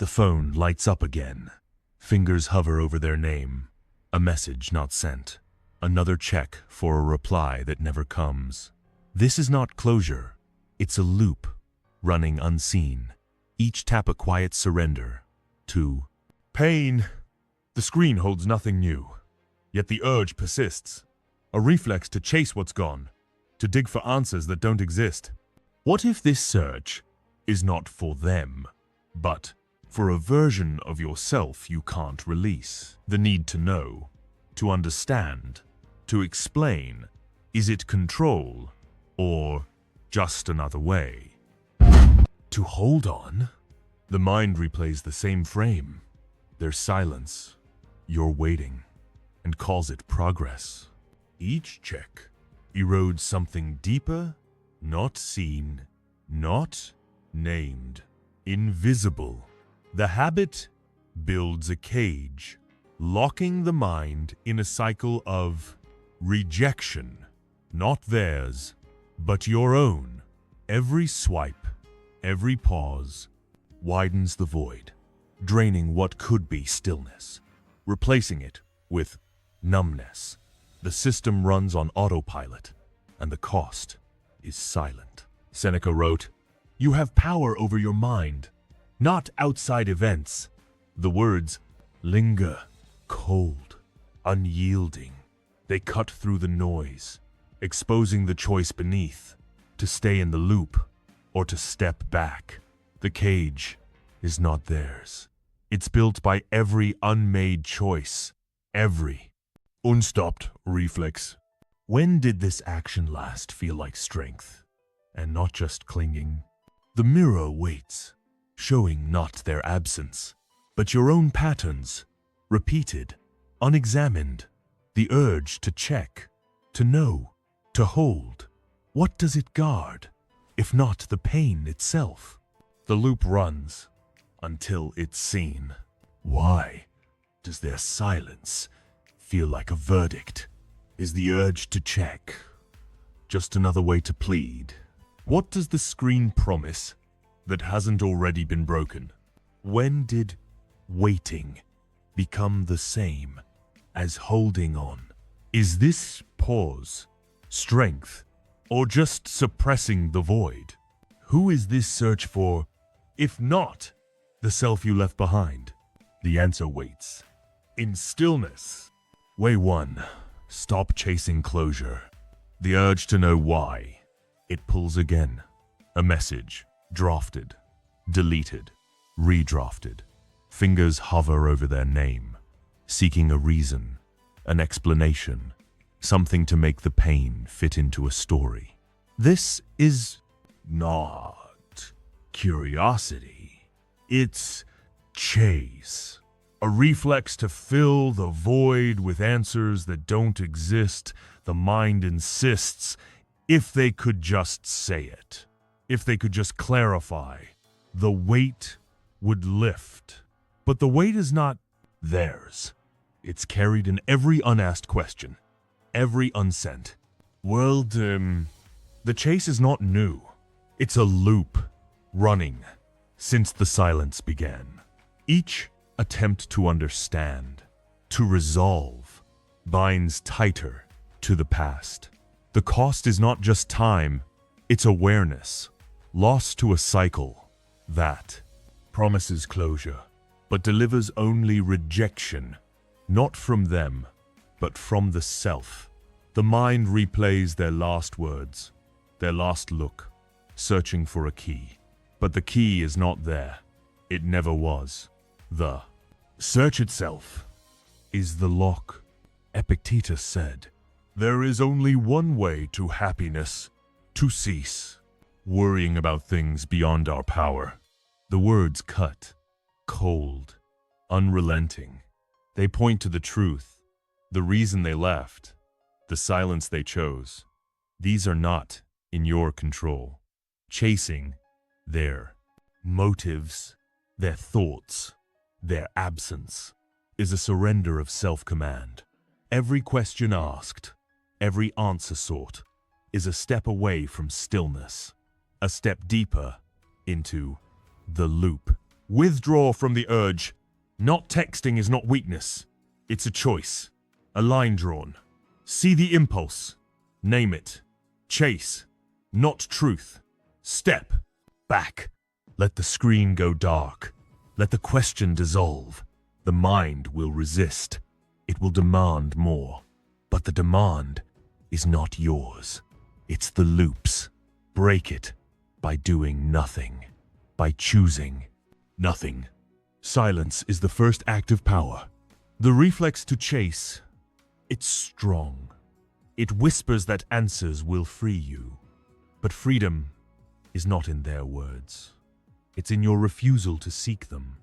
The phone lights up again. Fingers hover over their name. A message not sent. Another check for a reply that never comes. This is not closure. It's a loop, running unseen. Each tap a quiet surrender to pain. The screen holds nothing new, yet the urge persists. A reflex to chase what's gone, to dig for answers that don't exist. What if this search is not for them, but for a version of yourself you can't release? The need to know, to understand, to explain. Is it control, or just another way to hold on? The mind replays the same frame. There's silence. You're waiting, and calls it progress. Each check erodes something deeper, not seen, not named, invisible. The habit builds a cage, locking the mind in a cycle of rejection, not theirs, but your own. Every swipe, every pause, widens the void, draining what could be stillness, replacing it with numbness. The system runs on autopilot, and the cost is silent. Seneca wrote, "You have power over your mind, not outside events." The words linger, cold, unyielding. They cut through the noise, exposing the choice beneath, to stay in the loop or to step back. The cage is not theirs. It's built by every unmade choice, every unstopped reflex. When did this action last feel like strength, and not just clinging? The mirror waits, showing not their absence, but your own patterns, repeated, unexamined. The urge to check, to know, to hold. What does it guard, if not the pain itself? The loop runs until it's seen. Why does their silence feel like a verdict? Is the urge to check just another way to plead? What does the screen promise that hasn't already been broken? When did waiting become the same as holding on? Is this pause strength, or just suppressing the void? Who is this search for, if not the self you left behind? The answer waits in stillness. Way 1. Stop chasing closure. The urge to know why. It pulls again. A message, drafted, deleted, redrafted. Fingers hover over their name, seeking a reason, an explanation, something to make the pain fit into a story. This is not curiosity. It's chase. A reflex to fill the void with answers that don't exist. The mind insists, if they could just say it, if they could just clarify, the weight would lift. But the weight is not theirs. It's carried in every unasked question, every unsent. Well, the chase is not new. It's a loop, running since the silence began. Each attempt to understand, to resolve, binds tighter to the past. The cost is not just time, it's awareness, lost to a cycle that promises closure, but delivers only rejection, not from them, but from the self. The mind replays their last words, their last look, searching for a key. But the key is not there. It never was. The search itself is the lock. Epictetus said, "There is only one way to happiness, to cease worrying about things beyond our power." The words cut, cold, unrelenting. They point to the truth, the reason they left, the silence they chose. These are not in your control. Chasing their motives, their thoughts, their absence, is a surrender of self-command. Every question asked, every answer sought, is a step away from stillness, a step deeper into the loop Withdraw from the urge. Not texting is not weakness. It's a choice. A line drawn. See the impulse. Name it. Chase. Not truth. Step. Back. Let the screen go dark. Let the question dissolve. The mind will resist. It will demand more. But the demand is not yours. It's the loop's. Break it by doing nothing. By choosing nothing. Silence is the first act of power. The reflex to chase, it's strong. It whispers that answers will free you. But freedom is not in their words. It's in your refusal to seek them.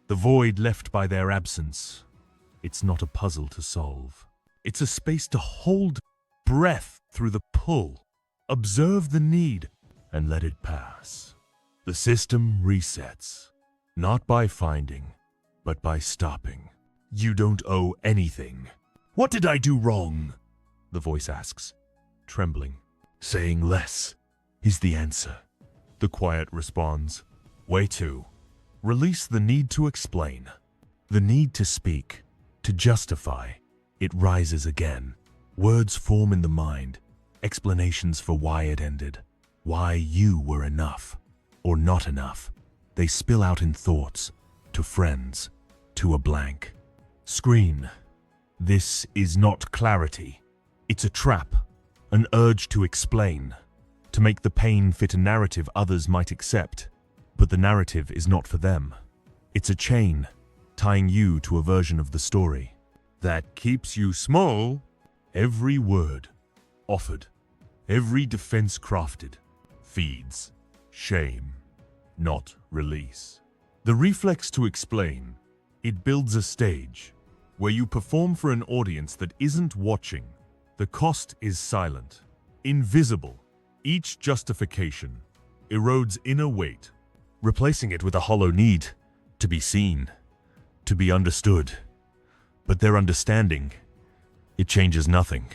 The void left by their absence. It's not a puzzle to solve. It's a space to hold breath through the pull. Observe the need and let it pass. The system resets, not by finding, but by stopping. You don't owe anything. What did I do wrong? The voice asks, trembling. Saying less is the answer. The quiet responds. Way two. Release the need to explain. The need to speak, to justify. It rises again. Words form in the mind. Explanations for why it ended. Why you were enough, or not enough. They spill out in thoughts, to friends, to a blank. Screen. This is not clarity. It's a trap, an urge to explain, to make the pain fit a narrative others might accept. But the narrative is not for them. It's a chain, tying you to a version of the story that keeps you small. Every word offered, every defense crafted, feeds shame, not release. The reflex to explain, it builds a stage where you perform for an audience that isn't watching. The cost is silent, invisible. Each justification erodes inner weight, replacing it with a hollow need to be seen, to be understood. But their understanding, it changes nothing.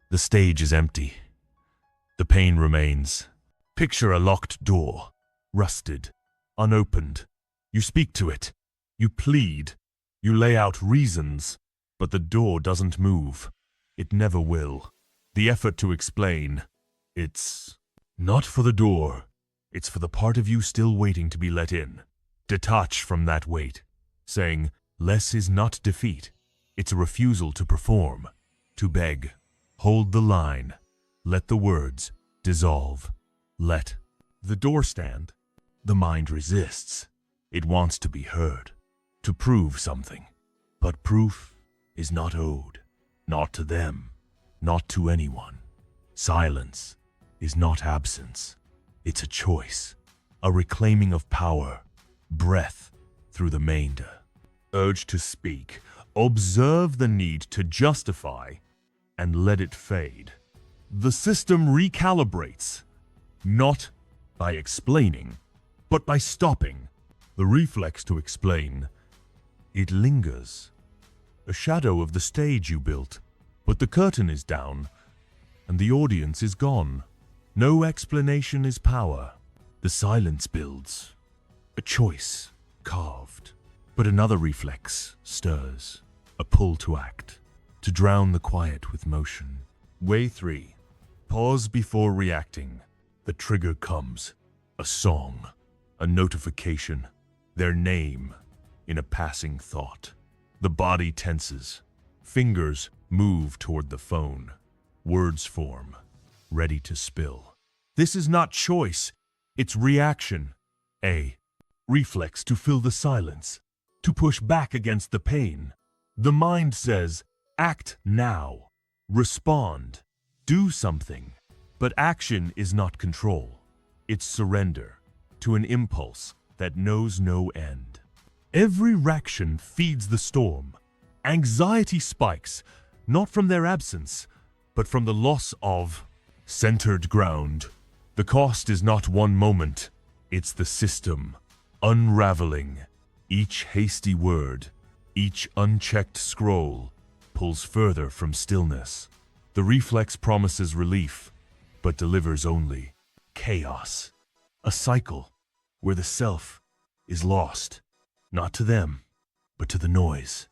The stage is empty. The pain remains. Picture a locked door, rusted, unopened. You speak to it. You plead. You lay out reasons. But the door doesn't move. It never will. The effort to explain, it's not for the door. It's for the part of you still waiting to be let in. Detach from that weight, saying, less is not defeat. It's a refusal to perform, to beg. Hold the line. Let the words dissolve. Let the door stand. The mind resists. It wants to be heard, to prove something. But proof is not owed, not to them, not to anyone. Silence is not absence. It's a choice, a reclaiming of power, breath through the remainder. Urge to speak, observe the need to justify, and let it fade. The system recalibrates, not by explaining, but by stopping. The reflex to explain, it lingers. A shadow of the stage you built, but the curtain is down, and the audience is gone. No explanation is power. The silence builds. A choice carved. But another reflex stirs. A pull to act. To drown the quiet with motion. Way 3. Pause before reacting. The trigger comes. A song. A notification. Their name in a passing thought. The body tenses. Fingers move toward the phone. Words form. Ready to spill. This is not choice, it's reaction. A reflex to fill the silence, to push back against the pain. The mind says, act now, respond, do something. But action is not control. It's surrender to an impulse that knows no end. Every reaction feeds the storm. Anxiety spikes, not from their absence, but from the loss of centered ground. The cost is not one moment, it's the system, unraveling. Each hasty word, each unchecked scroll, pulls further from stillness. The reflex promises relief, but delivers only chaos. A cycle where the self is lost, not to them, but to the noise.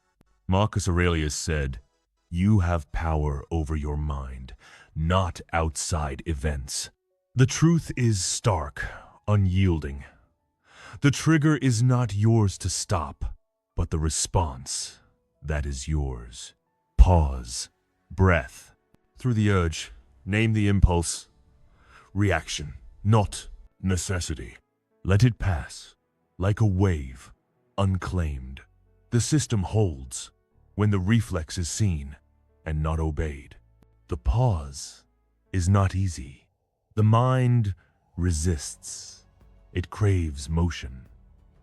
Marcus Aurelius said, "You have power over your mind, not outside events." The truth is stark, unyielding. The trigger is not yours to stop, but the response, that is yours. Pause, breath. Through the urge, name the impulse. Reaction, not necessity. Let it pass, like a wave, unclaimed. The system holds when the reflex is seen and not obeyed. The pause is not easy. The mind resists. It craves motion,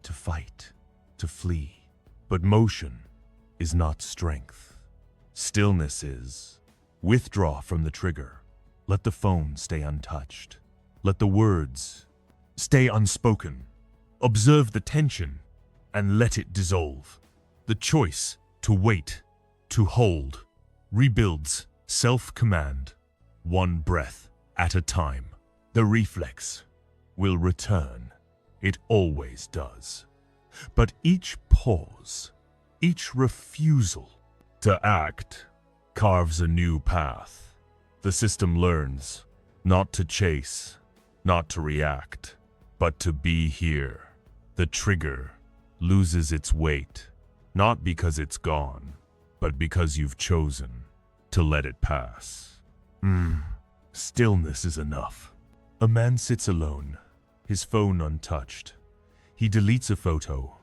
to fight, to flee. But motion is not strength. Stillness is. Withdraw from the trigger. Let the phone stay untouched. Let the words stay unspoken. Observe the tension and let it dissolve. The choice to wait, to hold, rebuilds self-command, one breath at a time. The reflex will return. It always does. But each pause, each refusal to act, carves a new path. The system learns not to chase, not to react, but to be here. The trigger loses its weight, not because it's gone, but because you've chosen to let it pass. Stillness is enough. A man sits alone, his phone untouched. He deletes a photo,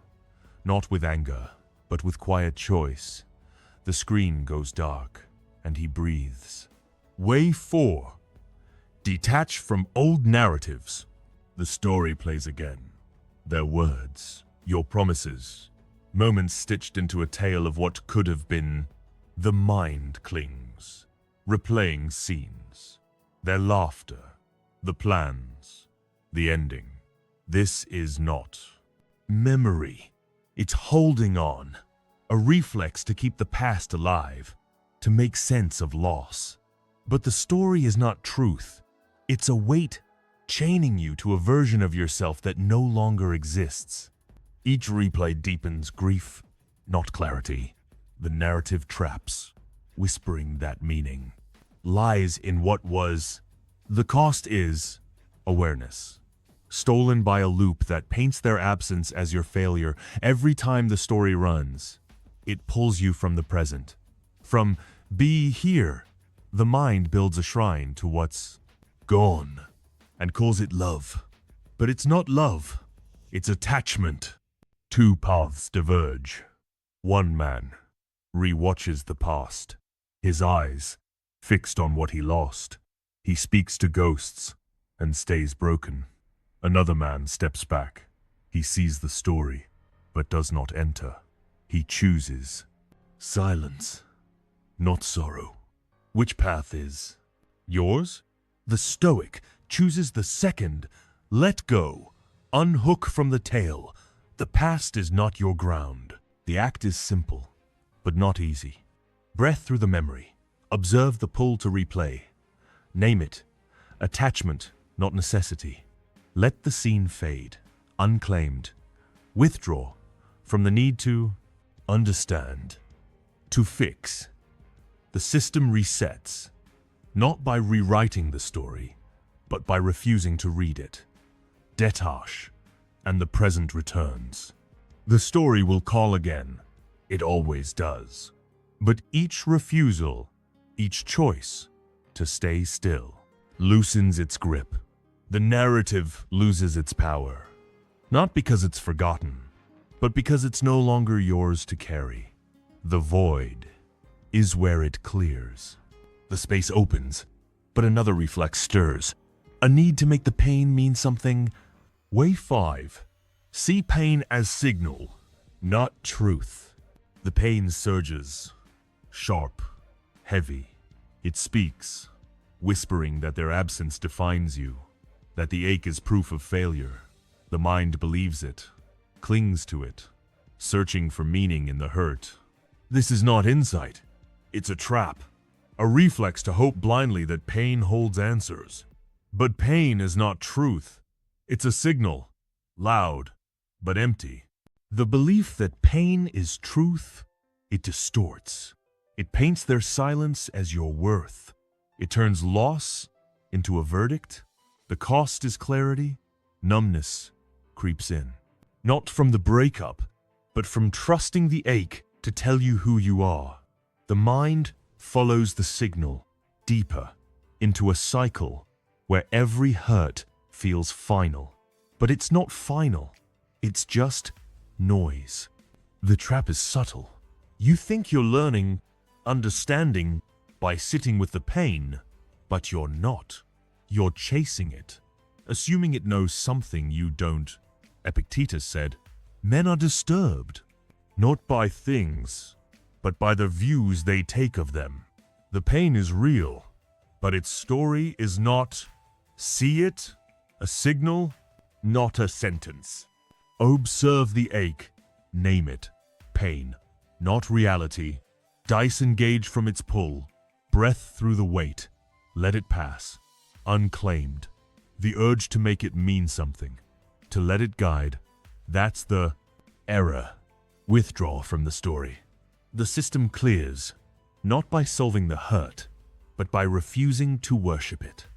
not with anger, but with quiet choice. The screen goes dark, and he breathes. Way 4. Detach from old narratives. The story plays again. Their words, your promises, moments stitched into a tale of what could have been. The mind clings, replaying scenes. Their laughter, the plans, the ending. This is not memory. It's holding on, a reflex to keep the past alive, to make sense of loss. But the story is not truth. It's a weight chaining you to a version of yourself that no longer exists. Each replay deepens grief, not clarity. The narrative traps, whispering that meaning lies in what was. The cost is awareness, stolen by a loop that paints their absence as your failure. Every time the story runs, it pulls you from the present. From be here, the mind builds a shrine to what's gone and calls it love. But it's not love, it's attachment. Two paths diverge. One man rewatches the past, his eyes fixed on what he lost. He speaks to ghosts and stays broken. Another man steps back. He sees the story, but does not enter. He chooses silence, not sorrow. Which path is yours? The Stoic chooses the second. Let go. Unhook from the tale. The past is not your ground. The act is simple, but not easy. Breath through the memory. Observe the pull to replay. Name it. Attachment, not necessity. Let the scene fade, unclaimed. Withdraw from the need to understand, to fix. The system resets, not by rewriting the story, but by refusing to read it. Detach, and the present returns. The story will call again. It always does. But each refusal, each choice to stay still, loosens its grip. The narrative loses its power. Not because it's forgotten, but because it's no longer yours to carry. The void is where it clears. The space opens, but another reflex stirs. A need to make the pain mean something. Way 5. See pain as signal, not truth. The pain surges, sharp, heavy. It speaks, whispering that their absence defines you, that the ache is proof of failure. The mind believes it, clings to it, searching for meaning in the hurt. This is not insight. It's a trap, a reflex to hope blindly that pain holds answers. But pain is not truth. It's a signal, loud, but empty. The belief that pain is truth, it distorts. It paints their silence as your worth. It turns loss into a verdict. The cost is clarity. Numbness creeps in. Not from the breakup, but from trusting the ache to tell you who you are. The mind follows the signal deeper into a cycle where every hurt feels final. But it's not final. It's just noise. The trap is subtle. You think you're learning, understanding by sitting with the pain, but you're not. You're chasing it, assuming it knows something you don't. Epictetus said, "Men are disturbed, not by things, but by the views they take of them." The pain is real, but its story is not. See it, a signal, not a sentence. Observe the ache, name it, pain, not reality. Dice engage from its pull, breath through the weight, let it pass, unclaimed. The urge to make it mean something, to let it guide, that's the error. Withdraw from the story. The system clears, not by solving the hurt, but by refusing to worship it.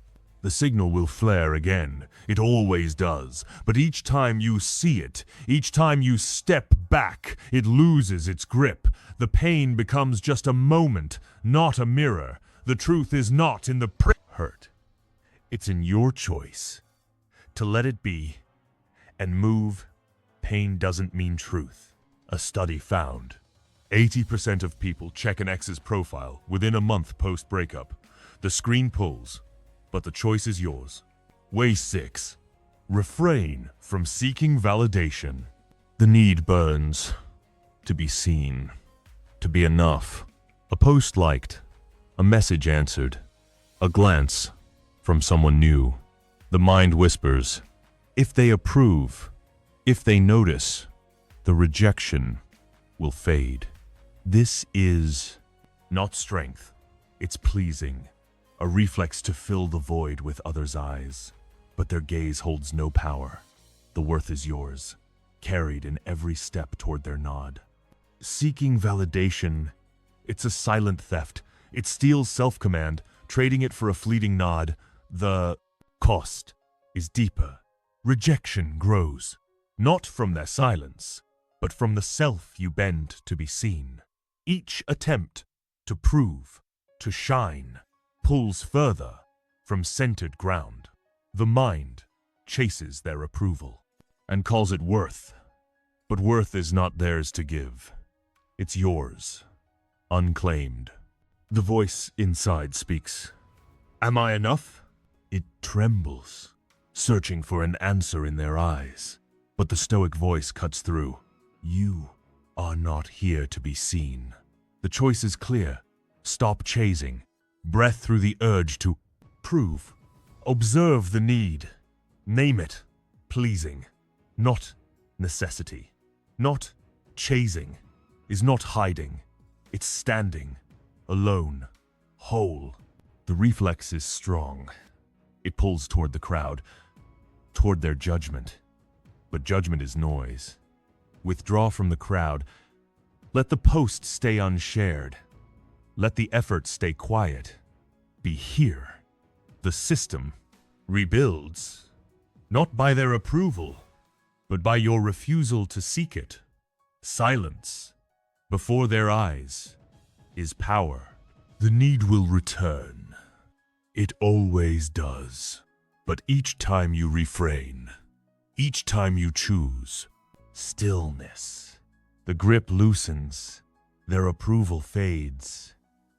The signal will flare again, it always does, but each time you see it, each time you step back, it loses its grip. The pain becomes just a moment, not a mirror. The truth is not in the hurt. It's in your choice to let it be and move. Pain doesn't mean truth. A study found 80% of people check an ex's profile within a month post-breakup. The screen pulls, but the choice is yours. Way 6. Refrain from seeking validation. The need burns to be seen, to be enough. A post liked, a message answered, a glance from someone new. The mind whispers, if they approve, if they notice, the rejection will fade. This is not strength, it's pleasing. A reflex to fill the void with others' eyes, but their gaze holds no power. The worth is yours, carried in every step toward their nod. Seeking validation, it's a silent theft. It steals self-command, trading it for a fleeting nod. The cost is deeper. Rejection grows, not from their silence, but from the self you bend to be seen. Each attempt to prove, to shine, pulls further from centered ground. The mind chases their approval and calls it worth. But worth is not theirs to give. It's yours, unclaimed. The voice inside speaks. Am I enough? It trembles, searching for an answer in their eyes. But the Stoic voice cuts through. You are not here to be seen. The choice is clear. Stop chasing. Breath through the urge to prove. Observe the need. Name it. Pleasing. Not necessity. Not chasing. Is not hiding. It's standing. Alone. Whole. The reflex is strong. It pulls toward the crowd. Toward their judgment. But judgment is noise. Withdraw from the crowd. Let the post stay unshared. Let the effort stay quiet. Be here. The system rebuilds, not by their approval, but by your refusal to seek it. Silence, before their eyes, is power. The need will return. It always does. But each time you refrain, each time you choose stillness, the grip loosens, their approval fades.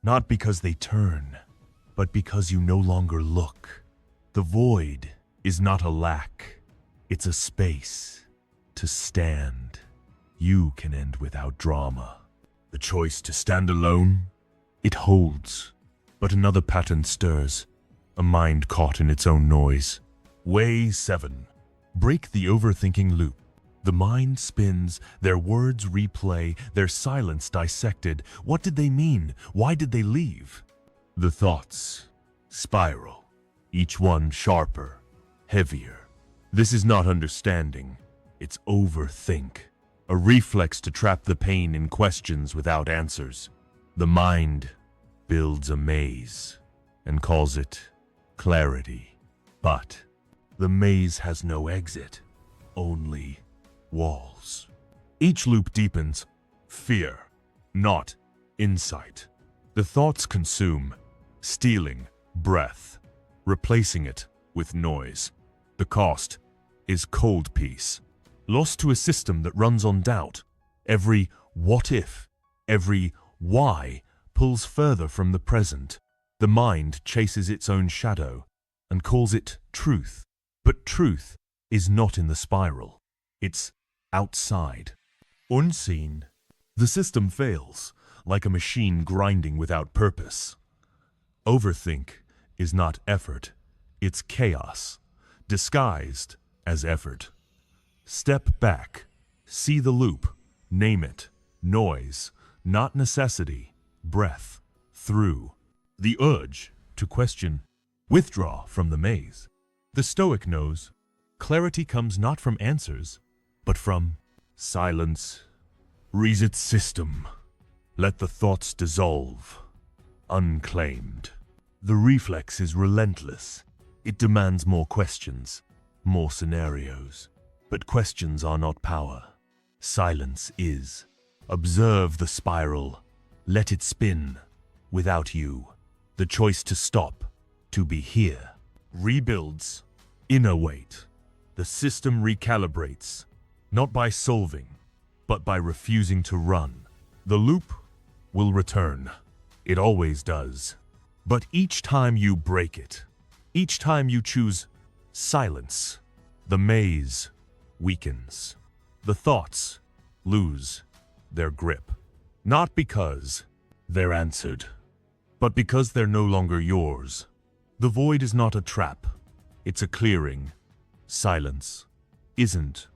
Not because they turn, but because you no longer look. The void is not a lack, it's a space to stand. You can end without drama. The choice to stand alone, it holds. But another pattern stirs, a mind caught in its own noise. Way 7. Break the overthinking loop. The mind spins, their words replay, their silence dissected. What did they mean? Why did they leave? The thoughts spiral, each one sharper, heavier. This is not understanding. It's overthink, a reflex to trap the pain in questions without answers. The mind builds a maze and calls it clarity. But the maze has no exit, only walls. Each loop deepens fear, not insight. The thoughts consume, stealing breath, replacing it with noise. The cost is cold peace, lost to a system that runs on doubt. Every what if, every why pulls further from the present. The mind chases its own shadow and calls it truth. But truth is not in the spiral. It's outside. Unseen, the system fails, like a machine grinding without purpose. Overthink is not effort, it's chaos, disguised as effort. Step back, see the loop, name it, noise, not necessity, breath, through. The urge to question, withdraw from the maze. The Stoic knows clarity comes not from answers, but from silence. Reset system. Let the thoughts dissolve, unclaimed. The reflex is relentless. It demands more questions, more scenarios. But questions are not power. Silence is. Observe the spiral. Let it spin. Without you. The choice to stop, to be here. Rebuilds. Inner weight. The system recalibrates. Not by solving, but by refusing to run. The loop will return. It always does. But each time you break it, each time you choose silence, the maze weakens. The thoughts lose their grip. Not because they're answered, but because they're no longer yours. The void is not a trap. It's a clearing. Silence isn't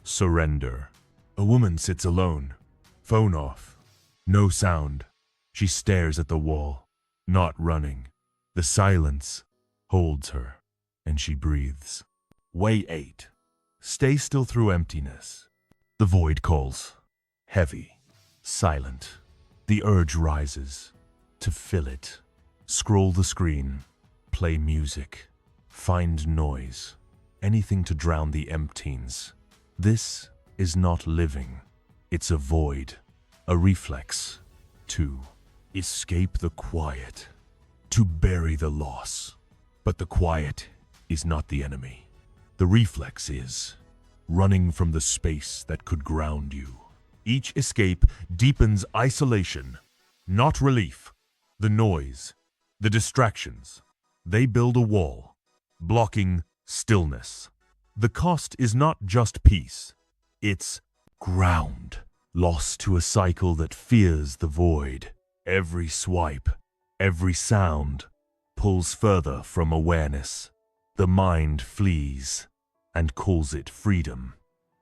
surrender. A woman sits alone, phone off, no sound. She stares at the wall, not running. The silence holds her, and she breathes. Way 8. Stay still through emptiness. The void calls. Heavy, silent. The urge rises. To fill it. Scroll the screen. Play music. Find noise. Anything to drown the emptines. This is not living. It's a void. A reflex. To escape the quiet. To bury the loss. But the quiet is not the enemy. The reflex is running from the space that could ground you. Each escape deepens isolation, not relief. The noise, the distractions, they build a wall, blocking stillness. The cost is not just peace, it's ground, lost to a cycle that fears the void. Every swipe, every sound pulls further from awareness. The mind flees and calls it freedom.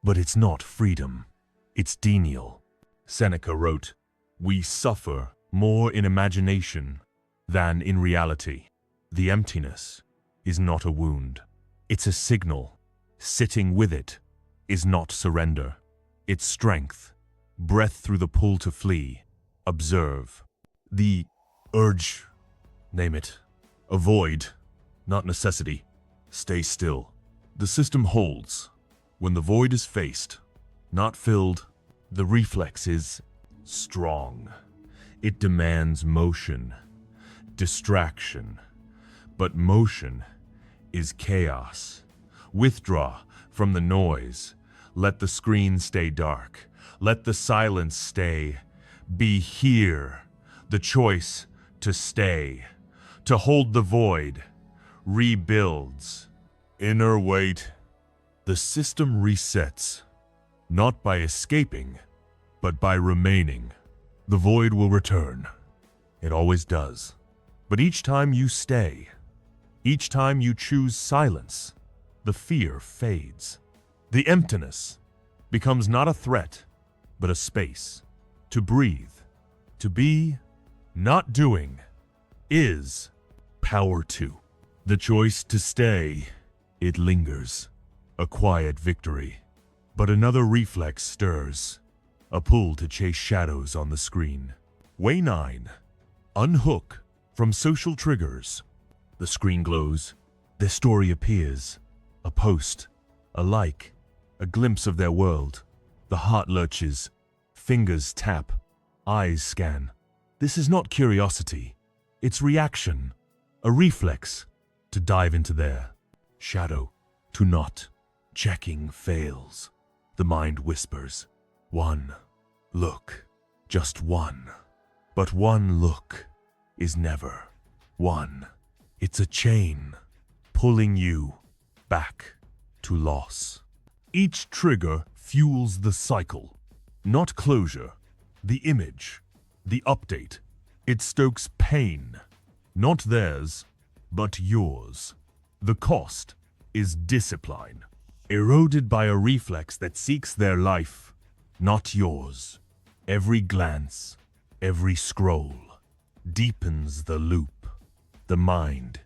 But it's not freedom, it's denial. Seneca wrote, "We suffer more in imagination than in reality." The emptiness is not a wound. It's a signal. Sitting with it is not surrender. It's strength. Breath through the pull to flee. Observe. The urge, name it. Avoid, not necessity. Stay still. The system holds. When the void is faced, not filled, the reflex is strong. It demands motion, distraction. But motion is chaos. Withdraw from the noise. Let the screen stay dark. Let the silence stay. Be here. The choice to stay. To hold the void. Rebuilds. Inner weight. The system resets. Not by escaping, but by remaining. The void will return. It always does. But each time you stay, each time you choose silence, the fear fades. The emptiness becomes not a threat, but a space. To breathe, to be, not doing, is power to. The choice to stay, it lingers, a quiet victory. But another reflex stirs, a pull to chase shadows on the screen. Way 9. Unhook from social triggers. The screen glows. Their story appears. A post, a like, a glimpse of their world. The heart lurches. Fingers tap. Eyes scan. This is not curiosity. It's reaction. A reflex to dive into their shadow. To not. Checking fails. The mind whispers. One look. Just one. But one look is never one. It's a chain pulling you back to loss. Each trigger fuels the cycle, not closure. The image, the update. It stokes pain, not theirs, but yours. The cost is discipline, eroded by a reflex that seeks their life, not yours. Every glance, every scroll, deepens the loop. The mind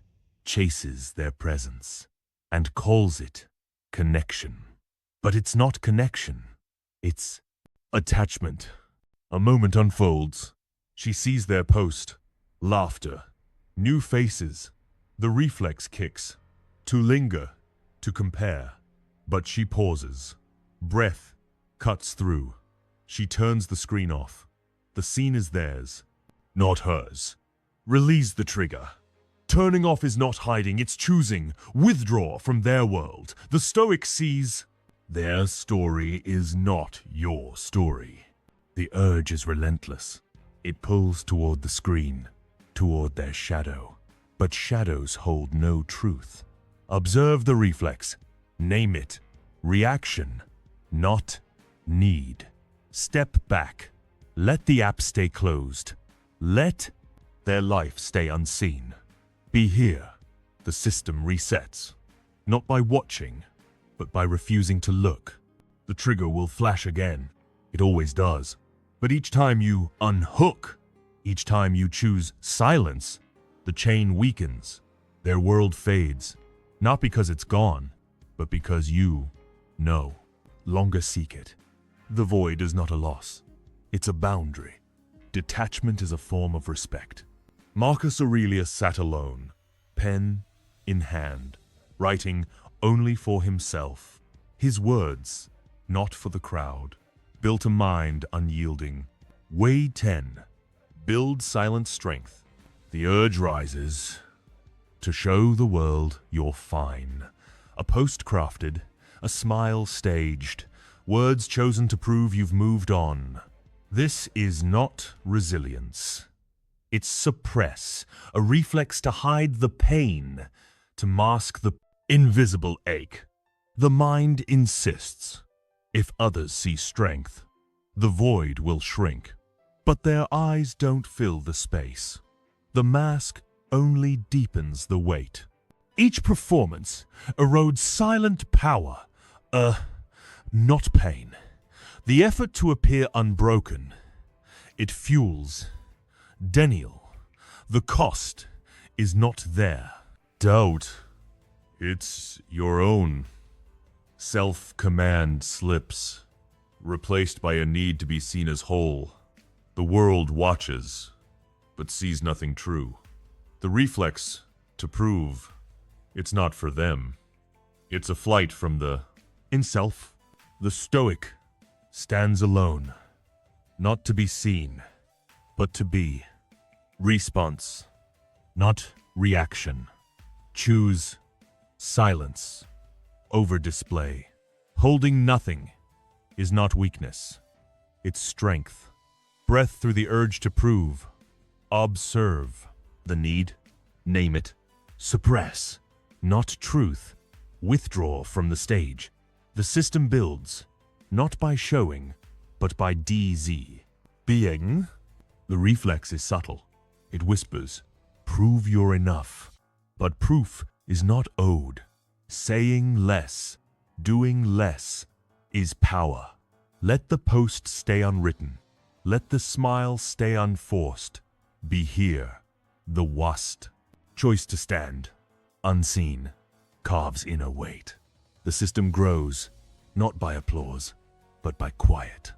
chases their presence and calls it connection. But it's not connection. It's attachment. A moment unfolds. She sees their post. Laughter. New faces. The reflex kicks. To linger. To compare. But she pauses. Breath cuts through. She turns the screen off. The scene is theirs, not hers. Release the trigger. Turning off is not hiding, it's choosing. Withdraw from their world. The Stoic sees their story is not your story. The urge is relentless. It pulls toward the screen, toward their shadow. But shadows hold no truth. Observe the reflex. Name it. Reaction, not need. Step back. Let the app stay closed. Let their life stay unseen. Be here. The system resets. Not by watching, but by refusing to look. The trigger will flash again. It always does. But each time you unhook, each time you choose silence, the chain weakens. Their world fades. Not because it's gone, but because you no longer seek it. The void is not a loss. It's a boundary. Detachment is a form of respect. Marcus Aurelius sat alone, pen in hand, writing only for himself. His words, not for the crowd, built a mind unyielding. Way 10. Build silent strength. The urge rises to show the world you're fine. A post crafted, a smile staged, words chosen to prove you've moved on. This is not resilience. It's suppress, a reflex to hide the pain, to mask the invisible ache. The mind insists. If others see strength, the void will shrink. But their eyes don't fill the space. The mask only deepens the weight. Each performance erodes silent power, not pain. The effort to appear unbroken, it fuels denial. The cost is not there. Doubt, it's your own. Self-command slips, replaced by a need to be seen as whole. The world watches, but sees nothing true. The reflex to prove it's not for them. It's a flight from the in-self. The Stoic stands alone, not to be seen, but to be. Response, not reaction. Choose silence over display. Holding nothing is not weakness, it's strength. Breath through the urge to prove. Observe the need, name it. Suppress, not truth. Withdraw from the stage. The system builds, not by showing, but by DZ. Being, the reflex is subtle. It whispers, prove you're enough. But proof is not owed. Saying less, doing less, is power. Let the post stay unwritten. Let the smile stay unforced. Be here, the wast. Choice to stand, unseen, carves inner weight. The system grows, not by applause, but by quiet.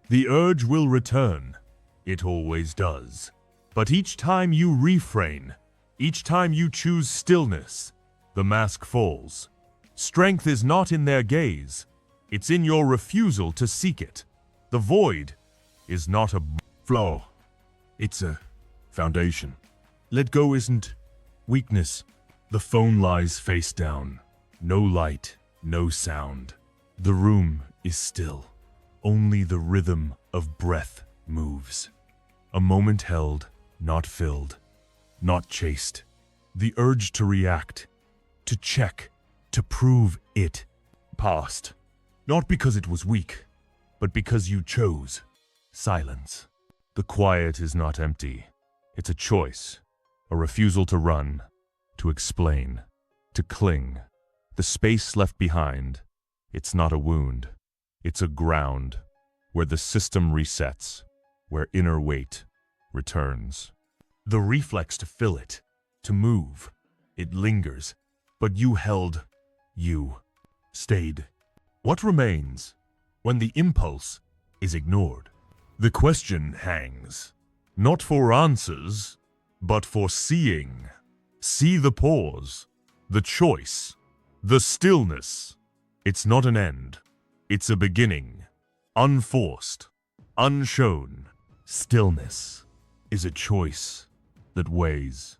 The urge will return. It always does. But each time you refrain, each time you choose stillness, the mask falls. Strength is not in their gaze. It's in your refusal to seek it. The void is not a flaw. It's a foundation. Let go isn't weakness. The phone lies face down. No light, no sound. The room is still. Only the rhythm of breath moves. A moment held, not filled, not chased. The urge to react, to check, to prove it passed. Not because it was weak, but because you chose silence. The quiet is not empty. It's a choice, a refusal to run, to explain, to cling. The space left behind, it's not a wound. It's a ground where the system resets, where inner weight returns. The reflex to fill it, to move, it lingers, but you held, you stayed. What remains when the impulse is ignored? The question hangs, not for answers, but for seeing. See the pause, the choice, the stillness. It's not an end, it's a beginning, unforced, unshown. Stillness is a choice that weighs.